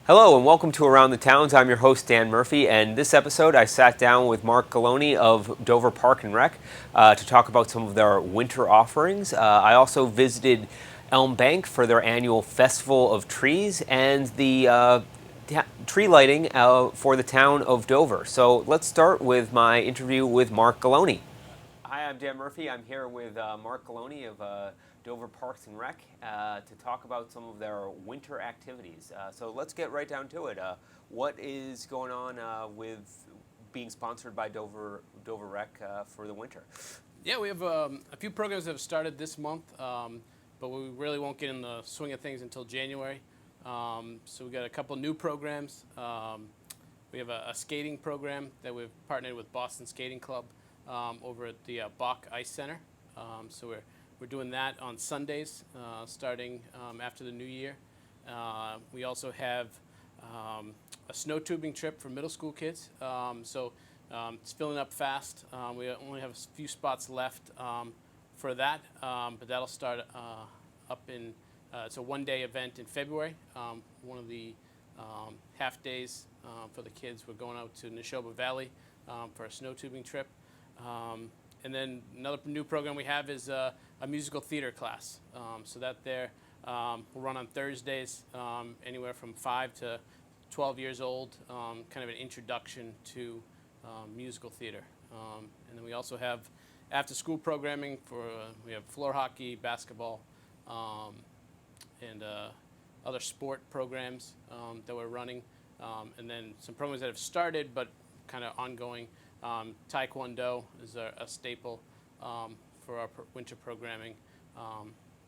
Hello and welcome to Around the Towns. I'm your host Dan Murphy, and this episode I sat down with Mark Galoni of Dover Park and Rec to talk about some of their winter offerings. I also visited Elm Bank for their annual Festival of Trees and the tree lighting for the town of Dover. So let's start with my interview with Mark Galoni. Hi, I'm Dan Murphy. I'm here with Mark Galoni of Dover Parks and Rec to talk about some of their winter activities. So let's get right down to it. What is going on with being sponsored by Dover Rec for the winter? Yeah, we have a few programs that have started this month, but we really won't get in the swing of things until January. So we got a couple new programs. We have a skating program that we've partnered with Boston Skating Club over at the Bach Ice Center. So we're doing that on Sundays, starting after the new year. We also have a snow tubing trip for middle school kids. It's filling up fast. We only have a few spots left for that, but that'll start up in. It's a one-day event in February. One of the half days for the kids. We're going out to Neshoba Valley for a snow tubing trip. And then another new program we have is a musical theater class. So that there will run on Thursdays, anywhere from 5 to 12 years old, kind of an introduction to musical theater. And then we also have after-school programming we have floor hockey, basketball, and other sport programs that we're running. And then some programs that have started but kind of ongoing. Taekwondo is a staple for our winter programming.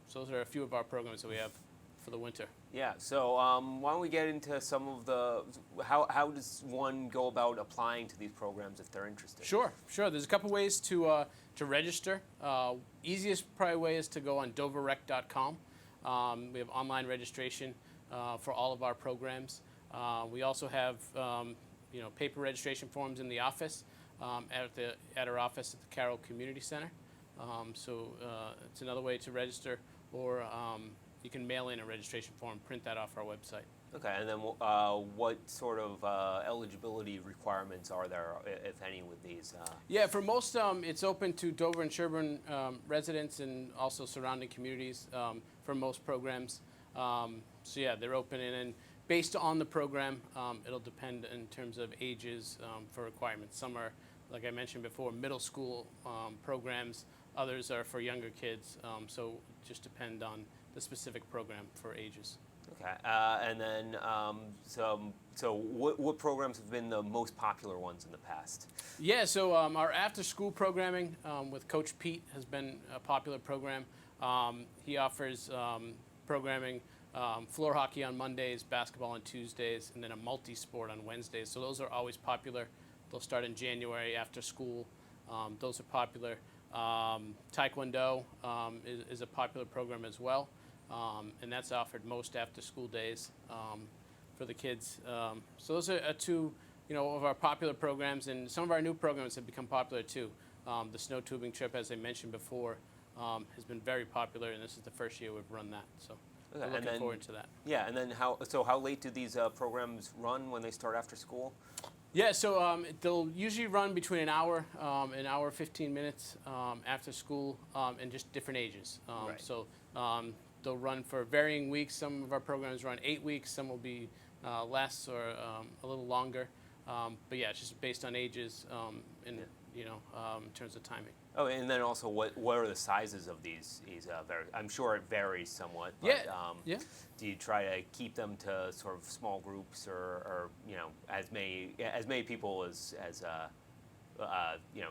So those are a few of our programs that we have for the winter. Yeah, so why don't we get into some of the, how does one go about applying to these programs if they're interested? Sure. There's a couple ways to register. Easiest probably way is to go on doverrec.com. We have online registration for all of our programs. We also have paper registration forms in the office. At our office at the Carroll Community Center. So it's another way to register, or you can mail in a registration form, print that off our website. Okay, and then what sort of eligibility requirements are there, if any, with these? Yeah, for most, it's open to Dover and Sherborn residents and also surrounding communities for most programs. So yeah, they're open, and based on the program, it'll depend in terms of ages for requirements. Some are, like I mentioned before, middle school programs. Others are for younger kids. So just depend on the specific program for ages. Okay, and then so what programs have been the most popular ones in the past? Yeah, so our after-school programming with Coach Pete has been a popular program. He offers programming. Floor hockey on Mondays, basketball on Tuesdays, and then a multi-sport on Wednesdays. So those are always popular. They'll start in January after school. Those are popular. Taekwondo is a popular program as well, and that's offered most after-school days for the kids. So those are two, of our popular programs, and some of our new programs have become popular too. The snow tubing trip, as I mentioned before, has been very popular, and this is the first year we've run that. So. Okay, We're looking forward to that. Yeah, and then how late do these programs run when they start after school? Yeah, so they'll usually run between an hour 15 minutes after school, and just different ages. Right. So they'll run for varying weeks. Some of our programs run 8 weeks. Some will be less or a little longer. But yeah, it's just based on ages in terms of timing. Oh, and then also, what are the sizes of these? I'm sure it varies somewhat. But, yeah. Do you try to keep them to sort of small groups, or as many people as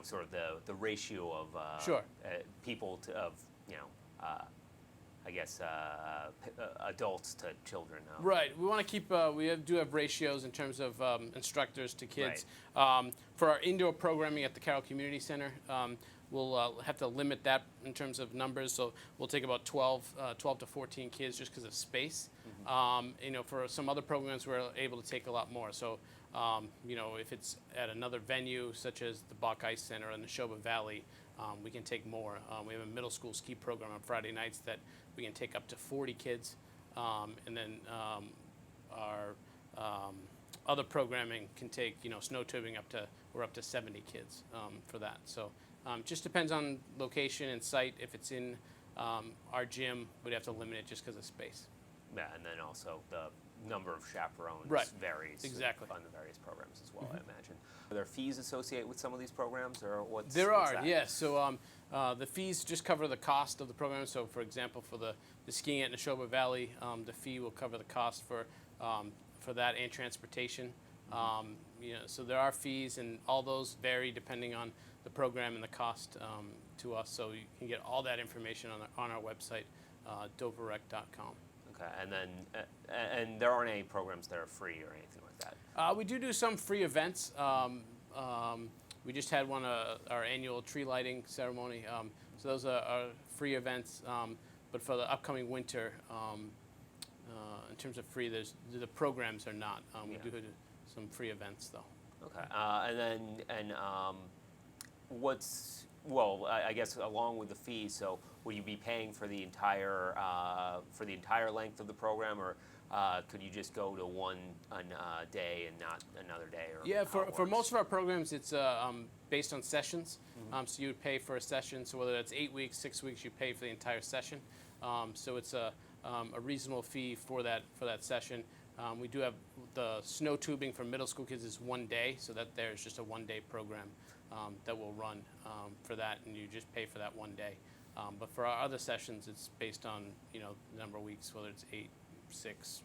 sort of the ratio of Sure. People to I guess adults to children. Right. We want to keep. We do have ratios in terms of instructors to kids. Right. For our indoor programming at the Carroll Community Center, we'll have to limit that in terms of numbers. So we'll take about 12 to 14 kids just because of space. Mm-hmm. For some other programs, we're able to take a lot more. So if it's at another venue such as the Bach Ice Center in the Neshoba Valley, we can take more. We have a middle school ski program on Friday nights that we can take up to 40 kids. And then our other programming can take, snow tubing we're up to 70 kids for that. So just depends on location and site. If it's in our gym, we'd have to limit it just because of space. Yeah, and then also the number of chaperones Right. varies Exactly. on the various programs as well, I imagine. Are there fees associated with some of these programs, or what's There what's are, that? yes. So the fees just cover the cost of the program. So, for example, for the skiing at Neshoba Valley, the fee will cover the cost for that and transportation. So there are fees, and all those vary depending on the program and the cost to us. So you can get all that information on our website, doverrec.com. Okay, and then and there aren't any programs that are free or anything like that. We do some free events. We just had our annual tree lighting ceremony. So those are free events. But for the upcoming winter, in terms of free, the programs are not. We do some free events though. Okay, I guess along with the fee, so will you be paying for the entire length of the program, or could you just go to one day and not another day? Or Yeah, for most of our programs, it's based on sessions. So you would pay for a session. So whether that's 8 weeks, 6 weeks, you pay for the entire session. So it's a reasonable fee for that session. We do have the snow tubing for middle school kids is 1 day, so that there's just a 1-day program that will run for that, and you just pay for that 1 day. But for our other sessions, it's based on the number of weeks, whether it's 8, 6,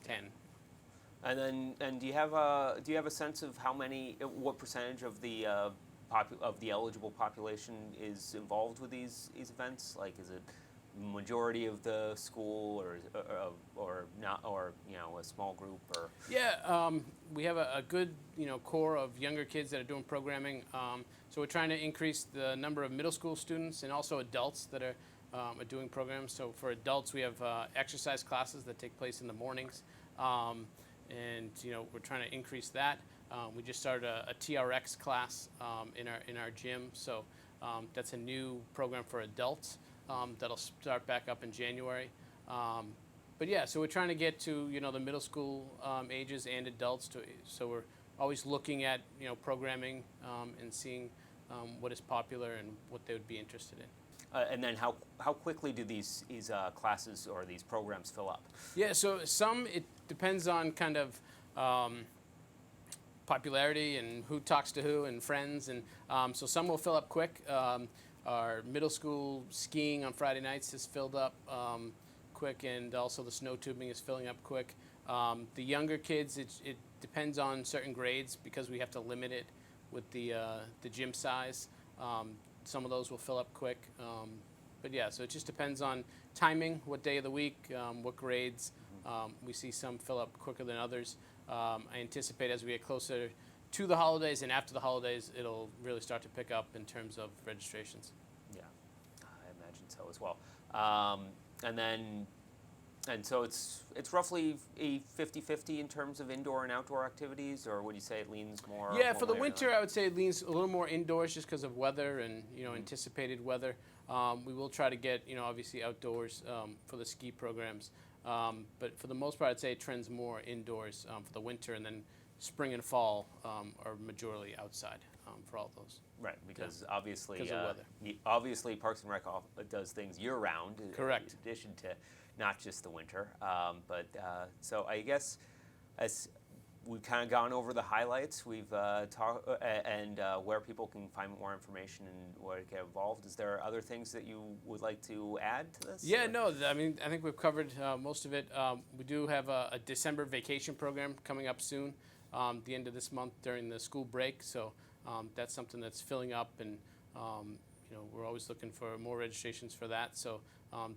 10. And do you have a sense of what percentage of the eligible population is involved with these events? Like, is it majority of the school, or not, or a small group, or? Yeah, we have a good core of younger kids that are doing programming. So we're trying to increase the number of middle school students and also adults that are doing programs. So for adults, we have exercise classes that take place in the mornings, and we're trying to increase that. We just started a TRX class in our gym, so that's a new program for adults. That'll start back up in January. But yeah, so we're trying to get to the middle school ages and adults. So we're always looking at programming and seeing what is popular and what they would be interested in. And then how quickly do these classes or these programs fill up? Yeah, so it depends on kind of popularity and who talks to who and friends, and so some will fill up quick. Our middle school skiing on Friday nights is filled up quick, and also the snow tubing is filling up quick. The younger kids, it depends on certain grades because we have to limit it with the gym size. Some of those will fill up quick. But yeah, so it just depends on timing, what day of the week, what grades. We see some fill up quicker than others. I anticipate as we get closer to the holidays and after the holidays, it'll really start to pick up in terms of registrations. Yeah, I imagine so as well. And so it's roughly a 50-50 in terms of indoor and outdoor activities, or would you say it leans more? Yeah, for the winter, I would say it leans a little more indoors just because of weather and anticipated weather. We will try to get obviously outdoors for the ski programs, but for the most part, I'd say it trends more indoors for the winter, and then spring and fall are majorly outside for all those. Right, because obviously, of weather. Obviously Parks and Rec does things year-round. Correct. In addition to not just the winter. So I guess as we've kind of gone over the highlights, we've talked and where people can find more information and where to get involved. Is there other things that you would like to add to this? Yeah, no, I mean, I think we've covered most of it. We do have a December vacation program coming up soon, the end of this month during the school break. So that's something that's filling up, and we're always looking for more registrations for that. So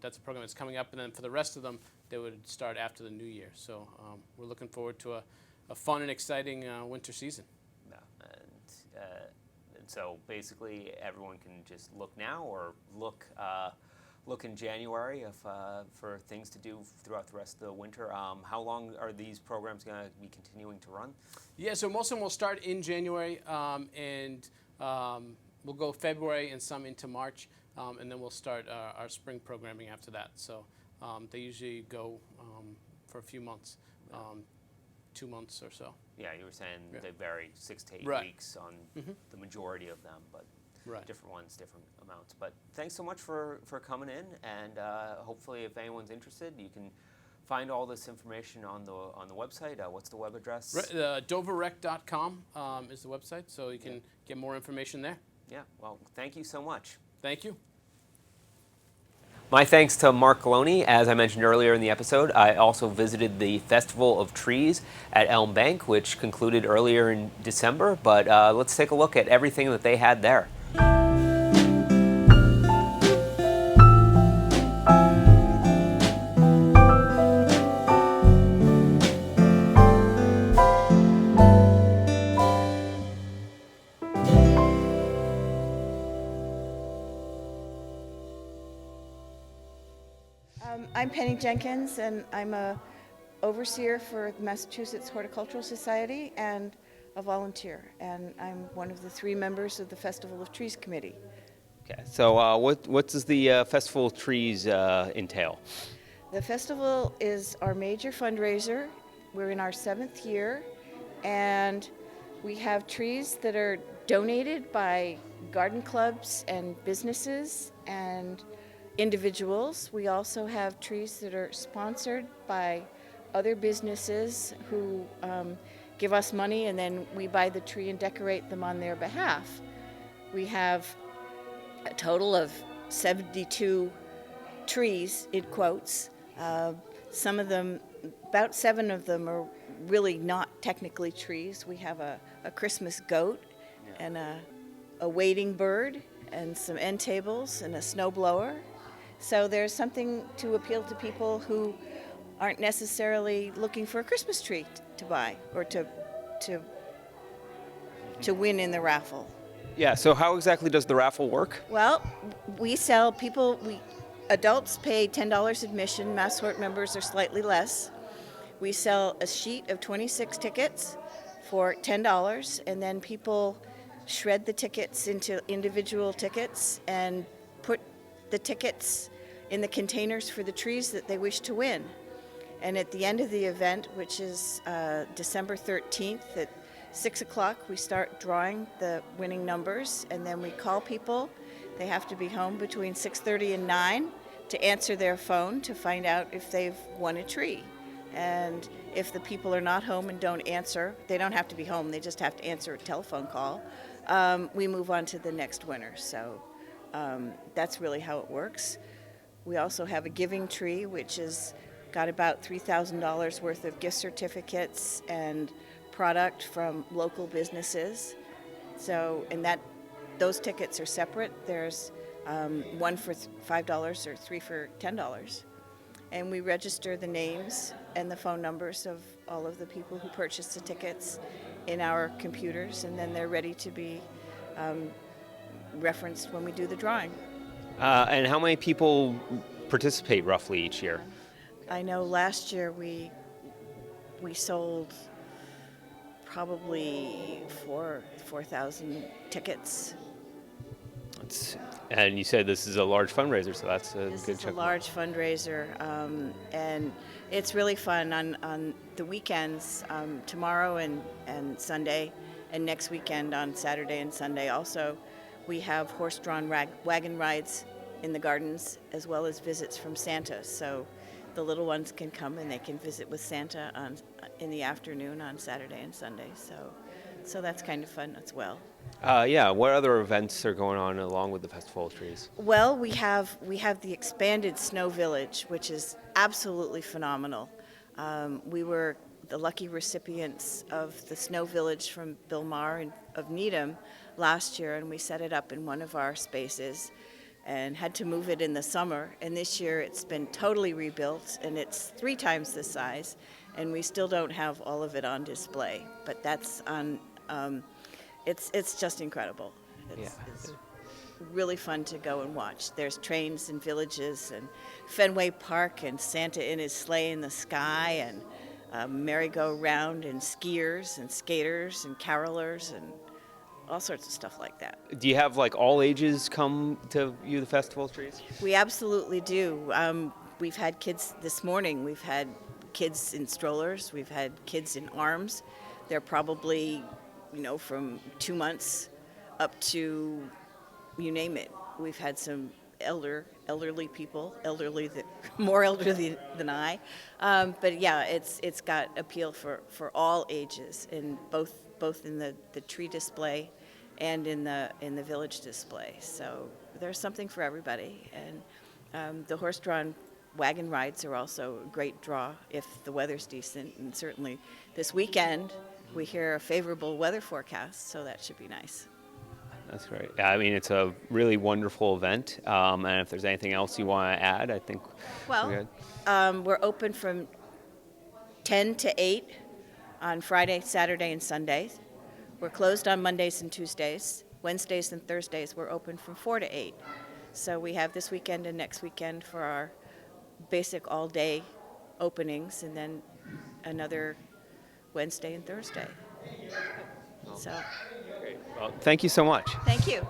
that's a program that's coming up, and then for the rest of them, they would start after the new year. So we're looking forward to a fun and exciting winter season. Yeah, and so basically everyone can just look now or look in January for things to do throughout the rest of the winter. How long are these programs going to be continuing to run? Yeah, so most of them will start in January, and we'll go February and some into March, and then we'll start our spring programming after that. So they usually go for a few months. 2 months or so. Yeah, you were saying they vary 6 to 8 Right. weeks on the majority of them, but Right. different ones, different amounts. But thanks so much for coming in, and hopefully, if anyone's interested, you can find all this information on the website. What's the web address? Doverrec.com is the website, so you can get more information there. Yeah. Well, thank you so much. Thank you. My thanks to Mark Galoni. As I mentioned earlier in the episode, I also visited the Festival of Trees at Elm Bank, which concluded earlier in December. But let's take a look at everything that they had there. I'm Penny Jenkins, and I'm a overseer for the Massachusetts Horticultural Society and a volunteer. And I'm one of the 3 members of the Festival of Trees Committee. Okay. So what does the Festival of Trees entail? The festival is our major fundraiser. We're in our 7th year, and we have trees that are donated by garden clubs and businesses and individuals. We also have trees that are sponsored by other businesses who give us money, and then we buy the tree and decorate them on their behalf. We have a total of 72 trees, in quotes. Some of them, about 7 of them, are really not technically trees. We have a Christmas goat and a wading bird and some end tables and a snowblower. So there's something to appeal to people who aren't necessarily looking for a Christmas tree to buy or to win in the raffle. Yeah. So how exactly does the raffle work? Well, we sell adults pay $10 admission. Mass Hort members are slightly less. We sell a sheet of 26 tickets for $10, and then people shred the tickets into individual tickets and put the tickets in the containers for the trees that they wish to win. And at the end of the event, which is December 13th at 6 o'clock, we start drawing the winning numbers, and then we call people. They have to be home between 6:30 and 9 to answer their phone to find out if they've won a tree. And if the people are not home and don't answer, they don't have to be home, they just have to answer a telephone call. We move on to the next winner. So that's really how it works. We also have a giving tree, which has got about $3,000 worth of gift certificates and product from local businesses. So, and those tickets are separate. There's one for $5 or 3 for $10. And we register the names and the phone numbers of all of the people who purchase the tickets in our computers, and then they're ready to be referenced when we do the drawing. And how many people participate roughly each year? I know last year we sold probably 4,000 tickets. And you said this is a large fundraiser, so that's a This good is check. a large fundraiser, and it's really fun on the weekends, tomorrow and Sunday, and next weekend on Saturday and Sunday also. We have horse-drawn wagon rides in the gardens, as well as visits from Santa. So the little ones can come and they can visit with Santa in the afternoon on Saturday and Sunday. So that's kind of fun as well. Yeah. What other events are going on along with the Festival of Trees? Well, we have the expanded Snow Village, which is absolutely phenomenal. We were the lucky recipients of the Snow Village from Bill Maher of Needham last year, and we set it up in one of our spaces and had to move it in the summer. And this year it's been totally rebuilt, and it's 3 times the size, and we still don't have all of it on display. But that's on. It's just incredible. It's really fun to go and watch. There's trains and villages and Fenway Park and Santa in his sleigh in the sky and merry-go-round and skiers and skaters and carolers and all sorts of stuff like that. Do you have like all ages come to view the Festival of Trees? We absolutely do. We've had kids this morning. We've had kids in strollers. We've had kids in arms. They're probably, from 2 months up to, you name it. We've had some elderly people, more elderly than I. But yeah, it's got appeal for all ages, and both in the tree display and in the village display. So there's something for everybody. And the horse-drawn wagon rides are also a great draw if the weather's decent. And certainly this weekend we hear a favorable weather forecast, so that should be nice. That's great. Yeah, I mean, it's a really wonderful event. And if there's anything else you want to add, I think we're good. We're open from 10 to 8 on Friday, Saturday, and Sundays. We're closed on Mondays and Tuesdays. Wednesdays and Thursdays we're open from 4 to 8. So we have this weekend and next weekend for our basic all-day openings, and then another Wednesday and Thursday. So, Great. Well, thank you so much. thank you.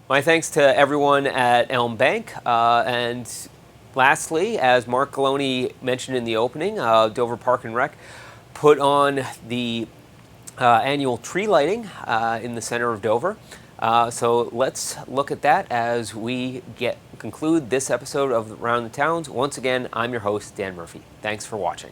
My thanks to everyone at Elm Bank. And lastly, as Mark Galoni mentioned in the opening, Dover Park and Rec put on the annual tree lighting in the center of Dover. So let's look at that as we conclude this episode of Around the Towns. Once again, I'm your host, Dan Murphy. Thanks for watching.